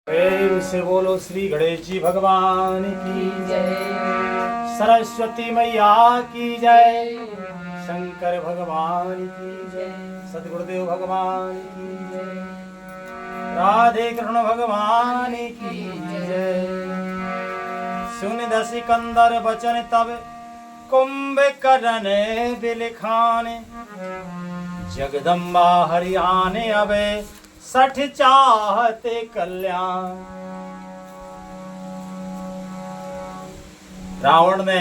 प्रेम से बोलो श्री गणेश जी भगवान की जय, सरस्वती मैया की जय, शंकर भगवान की जय, सदगुरुदेव भगवान की जय, राधे कृष्ण भगवान की जय। सुन द सिकंदर बचन तब कुंभकर्ण बिलखाने, जगदम्बा हरियाणे अबे सठ चाहते कल्याण। रावण ने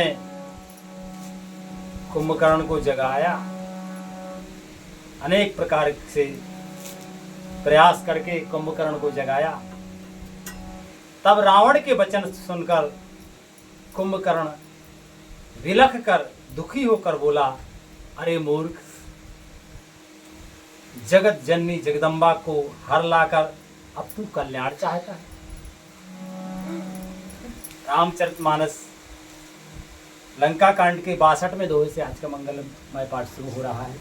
कुंभकर्ण को जगाया, अनेक प्रकार से प्रयास करके कुंभकर्ण को जगाया। तब रावण के वचन सुनकर कुंभकर्ण विलख कर दुखी होकर बोला, अरे मूर्ख, जगत जननी जगदम्बा को हर लाकर अब तू कल्याण चाहता है। रामचरितमानस लंका कांड के 62 में दोहे से आज का मंगलमय पाठ शुरू हो रहा है।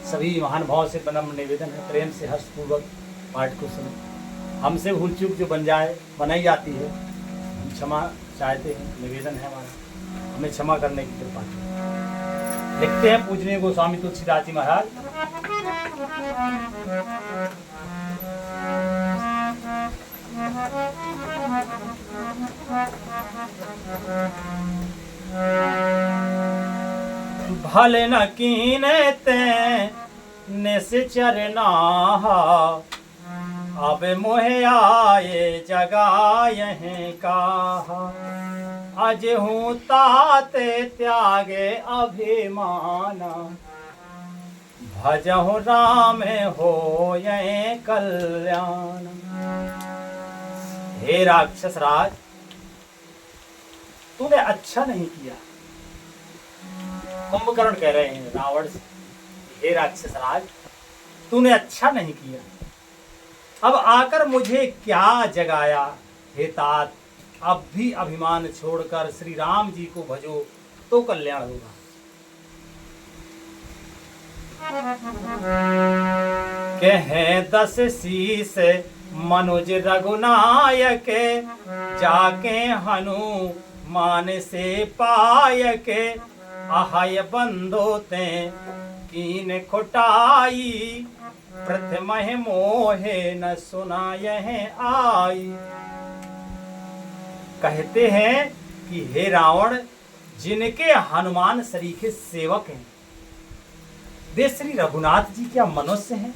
सभी महानुभाव से विनम्र निवेदन है, प्रेम से हर्षपूर्वक पाठ को सुनो। हमसे भूल चूक जो बनाई जाती है, हम क्षमा चाहते हैं, निवेदन है हमारा, हमें क्षमा करने की कृपा करें। लिखते हैं पूजनीय गोस्वामी तुलसीदास जी महाराज। भले न कीने ते निश्चर नाहा, अब मोहे आए जगाए कहा। अज हूँ ताते त्यागे अभिमाना, भजहु राम हो ये कल्याण। हे राक्षस राज, तूने अच्छा नहीं किया। कुंभकर्ण कह रहे हैं रावण से, हे राक्षस राज, तूने अच्छा नहीं किया। अब आकर मुझे क्या जगाया। हे तात, अब भी अभिमान छोड़कर श्री राम जी को भजो तो कल्याण होगा। कहे 10 शीस मनुज रघुनायक, जाके हनुमान से पाय के। अहय बंधो ते कीन खुटाई, प्रथम मोहे न सुनायह आई। कहते हैं कि हे रावण, जिनके हनुमान सरीखे सेवक हैं, वे श्री रघुनाथ जी क्या मनुष्य हैं।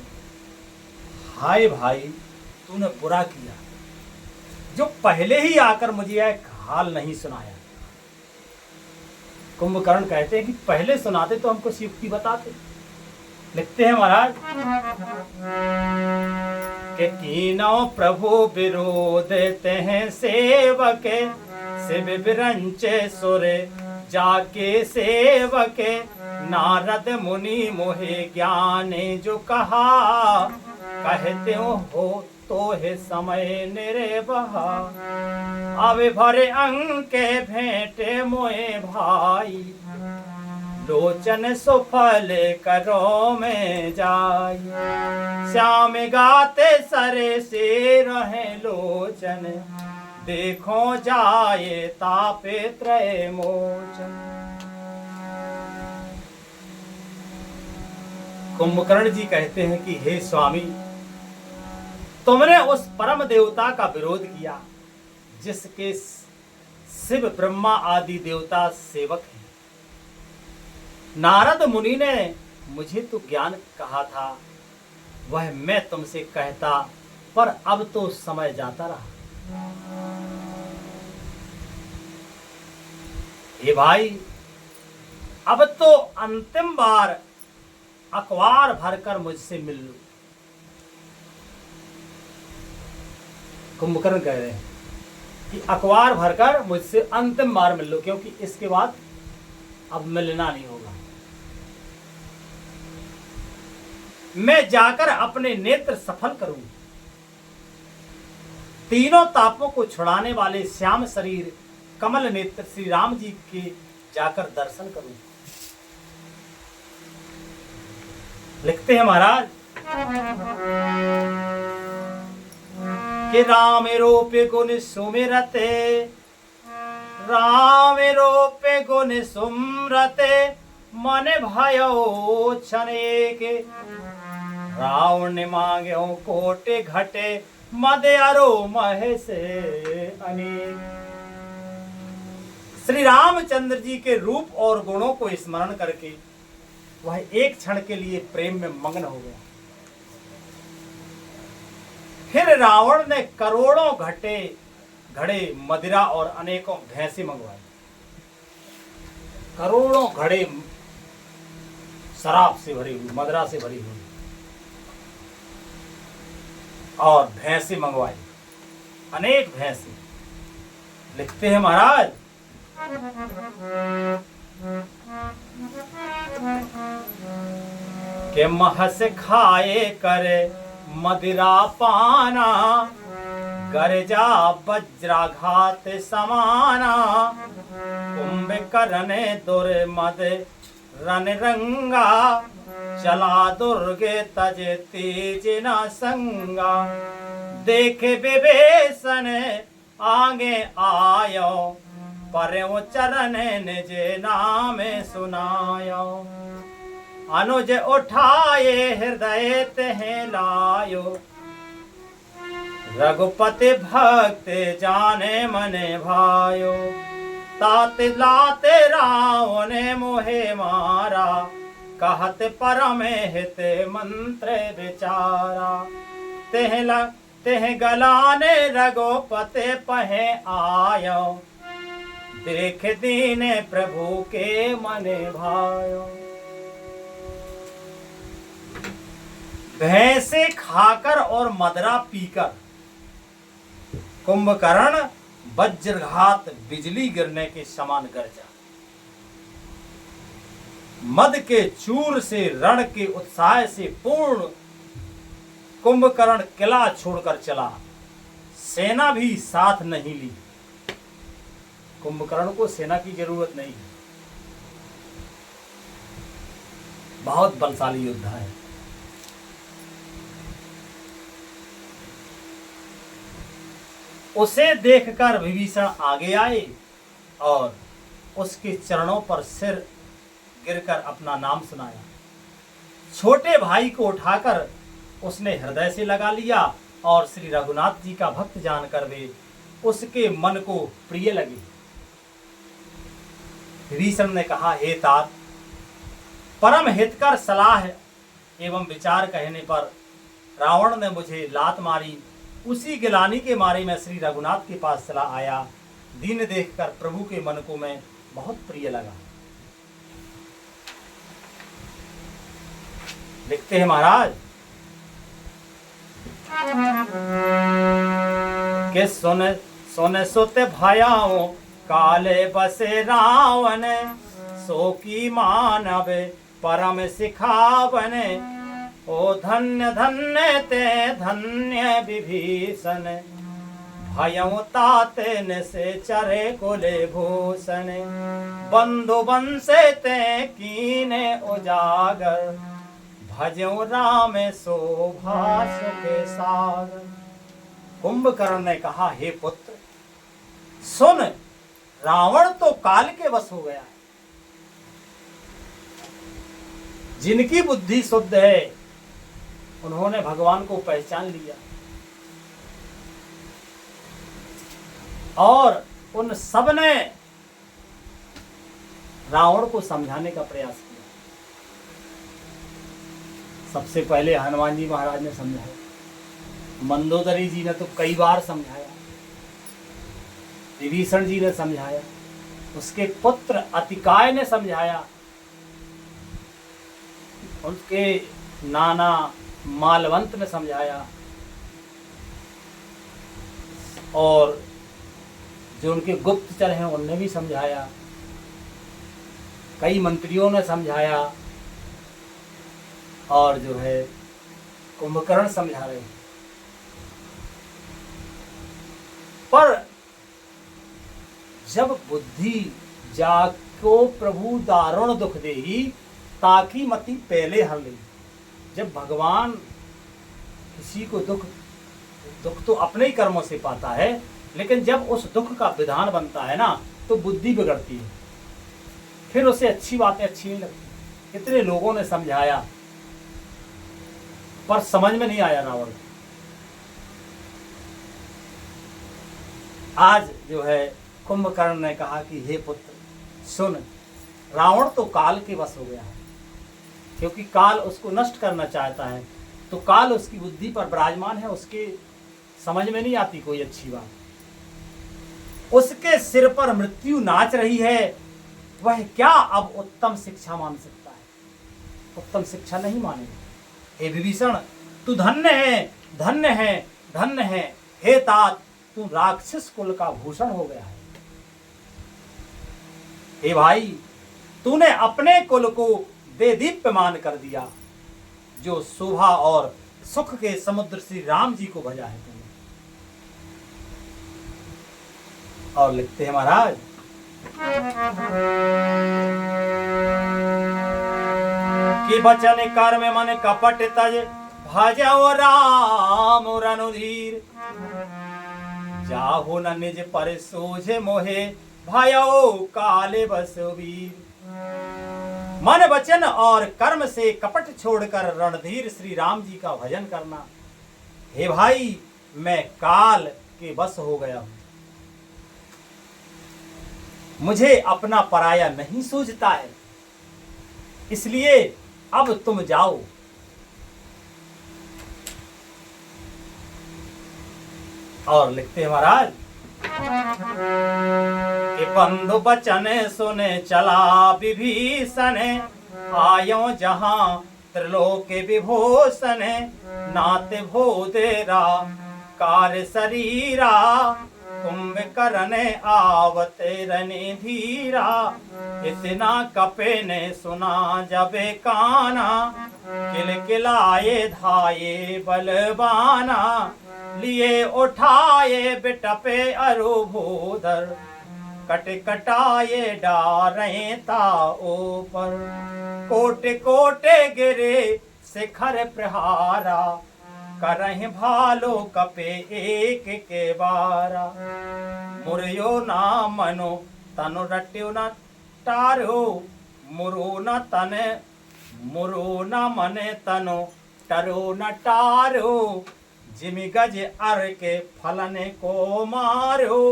हाय भाई, तूने बुरा किया जो पहले ही आकर मुझे एक हाल नहीं सुनाया। कुंभकर्ण कहते हैं कि पहले सुनाते तो हमको युक्ति बताते। लिखते हैं महाराज के कीनो प्रभु विरोध हैं सेवक, शिव विरंचे सुरे जाके सेवक। नारद मुनि मोहे ज्ञाने जो कहा, कहते हो तो है समय निरे बहा। अवे भरे अंके भेंटे मोए भाई, लोचन सुफल करो में जाय। श्याम गाते सरे से रहे लोचन, देखो जाए तापे त्रय मोचन। कुंभकर्ण जी कहते हैं कि हे स्वामी, तुमने उस परम देवता का विरोध किया जिसके शिव ब्रह्मा आदि देवता सेवक हैं। नारद मुनि ने मुझे तो ज्ञान कहा था, वह मैं तुमसे कहता, पर अब तो समय जाता रहा। हे भाई, अब तो अंतिम बार अखबार भरकर मुझसे मिल लो। कुंभकर्ण कह रहे हैं कि अखबार भरकर मुझसे अंतिम बार मिल लो, क्योंकि इसके बाद अब मिलना नहीं होगा। मैं जाकर अपने नेत्र सफल करूं, तीनों तापों को छुड़ाने वाले श्याम शरीर कमल नेत्र श्री राम जी के जाकर दर्शन करूं। लिखते हैं महाराज कि राम रूप गुण सुमिरते, राम रूप गुण सुमरते, मन भयो छने के। रावण ने मांगे कोटे घटे, मद अरो मह से अनेक। श्री रामचंद्र जी के रूप और गुणों को स्मरण करके वह एक क्षण के लिए प्रेम में मग्न हो गया। फिर रावण ने करोड़ों घड़े मदिरा और अनेकों भैंसे मंगवाई। करोड़ों घड़े शराब से भरी हुई, मदिरा से भरी हुई, और भैंसे मंगवाई, अनेक भैंसे। लिखते हैं महाराज, के महस खाए करे मदिरा पाना, गरजा वज्राघात समाना। कुंभकर्ण दुर्मद रन रंगा, चला दुर्गे तज तेज न संगा। देखे विभीषण आगे आयो, परयो चरण निज नाम सुनायो। अनुज उठाए हृदय तेह लायो, रघुपति भक्त जाने मने भायो। तात लाते रावण मोहे मारा, कहत परम हित मंत्र विचारा। तेह गलाने रघुपति पहे आयो, देख दीन प्रभु के मने भायो। भैंसे खाकर और मदरा पीकर कुंभकर्ण वज्रघात बिजली गिरने के समान गरजा। मद के चूर से रण के उत्साह से पूर्ण कुंभकर्ण किला छोड़कर चला, सेना भी साथ नहीं ली। कुंभकर्ण को सेना की जरूरत नहीं, बहुत बलशाली योद्धा है। उसे देखकर विभीषण आगे आए और उसके चरणों पर सिर गिरकर अपना नाम सुनाया। छोटे भाई को उठाकर उसने हृदय से लगा लिया और श्री रघुनाथ जी का भक्त जानकर वे उसके मन को प्रिय लगे। विभीषण ने कहा, हे तात, परम हितकर सलाह एवं विचार कहने पर रावण ने मुझे लात मारी। उसी गिलानी के मारे मैं श्री रघुनाथ के पास चला आया। दीन देखकर प्रभु के मन को मैं बहुत प्रिय लगा। लिखते हैं महाराज कि सुन सुत भयाओ, काले बसे रावण। सो की मानव परम सिखावन। ओ धन्य धन्य ते धन्य विभीषण। भयउ ताते से चरे कुले भूषण। बंधु बंसे ते कीने उजागर। भजऊ राम शोभा सुखे सागर। कुंभकर्ण ने कहा, हे पुत्र सुन, रावण तो काल के वश हो गया है। जिनकी बुद्धि शुद्ध है उन्होंने भगवान को पहचान लिया और उन सब ने रावण को समझाने का प्रयास किया। सबसे पहले हनुमान जी महाराज ने समझाया, मंदोदरी जी ने तो कई बार समझाया, विभीषण जी ने समझाया, उसके पुत्र अतिकाय ने समझाया, उसके नाना मालवंत ने समझाया, और जो उनके गुप्तचर हैं उनने भी समझाया, कई मंत्रियों ने समझाया, और जो है कुंभकर्ण समझा रहे हैं। पर जब बुद्धि जाको प्रभु दारुण दुख देही, ताकि मति पहले हर ले। जब भगवान किसी को दुख दुख तो अपने ही कर्मों से पाता है, लेकिन जब उस दुख का विधान बनता है ना तो बुद्धि बिगड़ती है, फिर उसे अच्छी बातें अच्छी नहीं लगती। इतने लोगों ने समझाया पर समझ में नहीं आया रावण। आज जो है कुंभकर्ण ने कहा कि हे पुत्र सुन, रावण तो काल के वश हो गया है, क्योंकि काल उसको नष्ट करना चाहता है, तो काल उसकी बुद्धि पर विराजमान है, उसके समझ में नहीं आती कोई अच्छी बात। उसके सिर पर मृत्यु नाच रही है, वह क्या अब उत्तम शिक्षा मान सकता है? उत्तम शिक्षा नहीं मानेगा। हे विभीषण, तू धन्य है, धन्य है, धन्य है। हे तात, तू राक्षस कुल का भूषण हो गया है। हे भाई, तूने अपने कुल को दे दीप्यमान कर दिया, जो शोभा और सुख के समुद्र श्री राम जी को भजा है तुमने। और लिखते हैं महाराज, कि बचन कर्म मन कपट तज भजो राम रनुधीर, जाहो न निज पर सोझे मोहे भयो काले बसवीर। मन वचन और कर्म से कपट छोड़कर रणधीर श्री राम जी का भजन करना। हे भाई, मैं काल के बस हो गया हूं, मुझे अपना पराया नहीं सूझता है, इसलिए अब तुम जाओ। और लिखते हैं महाराज कि बंधु बचन सुने चला विभीषण, आयो जहां त्रिलोक विभूषण, नाते भोदेरा कार्य शरीरा, कुंभकर्ण आवते रने धीरा, इतना कपे ने सुना जबे काना, किलकिलाए धाये बलवाना, लिए उठाए बिटपे अरुभूधर, कट कटाए डारे ता ऊपर, कोटे कोटे गिरे शिखर प्रहारा, करहि भालो कपे एक के बारा, मुरियो ना मनो तनु रट्यो न टारो, मुरो न तने मुरो न मने तनो टरो न टारो, जिमि गज अर के फलने को मारो,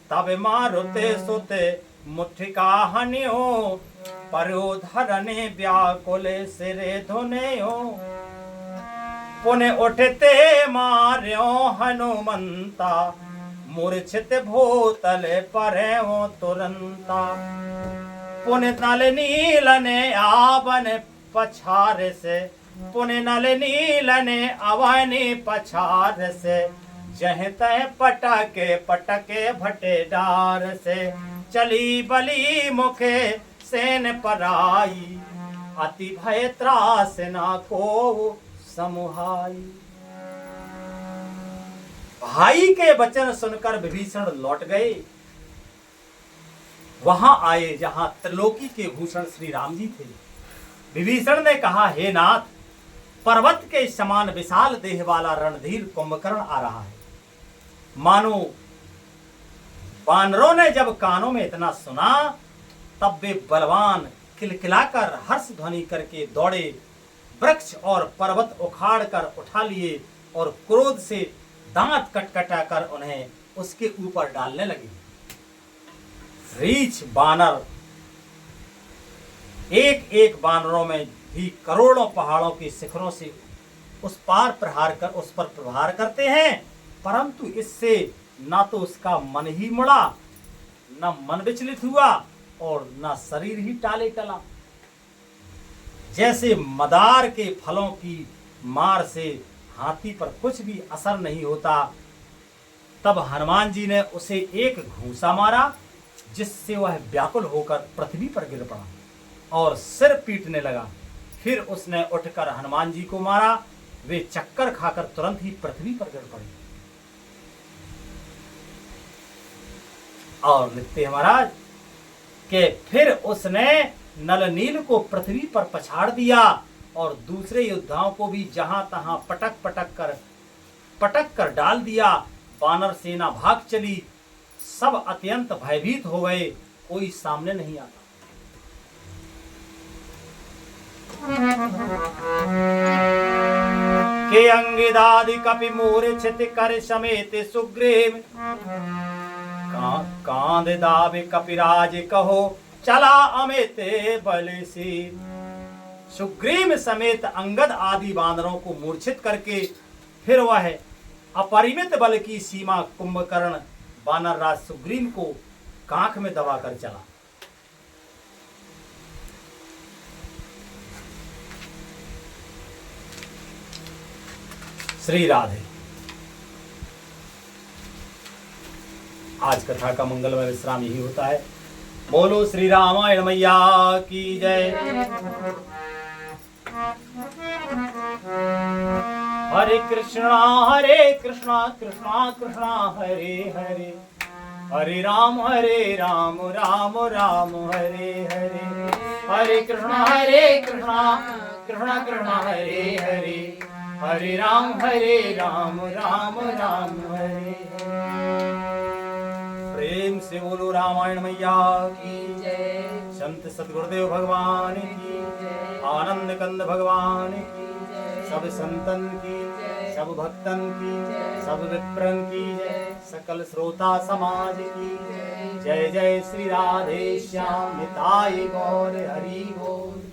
तब मारुते सुते मुठिका हनियो, परो धरने व्याकुले सिरे धुनेयो, पुने उठते मार्यो हनुमंता, मूर्छित भूतल परे हो तुरंता, पुने नल नीलने आवन पछार से, पुने नल नीलने अवनी पछार से, जह तह पटके पटके भटे डार से, चली बली मुखे सेन पराई, अति भय त्रास ना को समुहाई। भाई के वचन सुनकर विभीषण लौट गए, वहां आए जहां त्रिलोकी के भूषण श्री राम जी थे। विभीषण ने कहा, हे नाथ, पर्वत के समान विशाल देह वाला रणधीर कुंभकर्ण आ रहा है। मानो वानरों ने जब कानों में इतना सुना, तब वे बलवान किलकिलाकर हर्ष ध्वनि करके दौड़े, वृक्ष और पर्वत उखाड़ कर उठा लिए और क्रोध से दांत कटकटा कर उन्हें उसके ऊपर डालने लगे। रीछ बानर एक एक बानरों में भी करोड़ों पहाड़ों के शिखरों से उस पर प्रहार करते हैं, परंतु इससे ना तो उसका मन ही मुड़ा, न मन विचलित हुआ और न शरीर ही टाले टला। जैसे मदार के फलों की मार से हाथी पर कुछ भी असर नहीं होता, तब हनुमान जी ने उसे एक घूंसा मारा, जिससे वह व्याकुल होकर पृथ्वी पर गिर पड़ा और सिर पीटने लगा। फिर उसने उठकर हनुमान जी को मारा, वे चक्कर खाकर तुरंत ही पृथ्वी पर गिर पड़े। और लिखते हैं महाराज कि फिर उसने नल नील को पृथ्वी पर पछाड़ दिया और दूसरे योद्धाओं को भी जहां तहां पटक पटक कर पटक कर डाल दिया। वानर सेना भाग चली। सब अत्यंत भयभीत हो गए, कोई सामने नहीं आता। के अंगिदादि कपि मूर्छित कर समेत सुग्रीव, कांद दावे कपिराज कहो चला अमित बल से। सुग्रीव समेत अंगद आदि वानरों को मूर्छित करके फिर वह अपरिमित बल की सीमा कुंभकर्ण वानर राज सुग्रीव को कांख में दबाकर चला। श्री राधे। आज कथा का मंगलमय विश्राम यही होता है। बोलो श्री रामायण मैया की जय। हरे कृष्णा कृष्णा कृष्णा हरे हरे, हरे राम राम राम हरे हरे। हरे कृष्णा कृष्णा कृष्णा हरे हरे, हरे राम राम राम हरे हरे। प्रेम से बोलो रामायण मैया की जय। संत सतगुरुदेव भगवान की जय। आनंद कंद भगवान की जय। सब संतन की जय, सब भक्तन की जय, सब विप्रन की जय, सकल श्रोता समाज की जय। जय जय श्री राधे श्याम निताई गौर हरि बोल।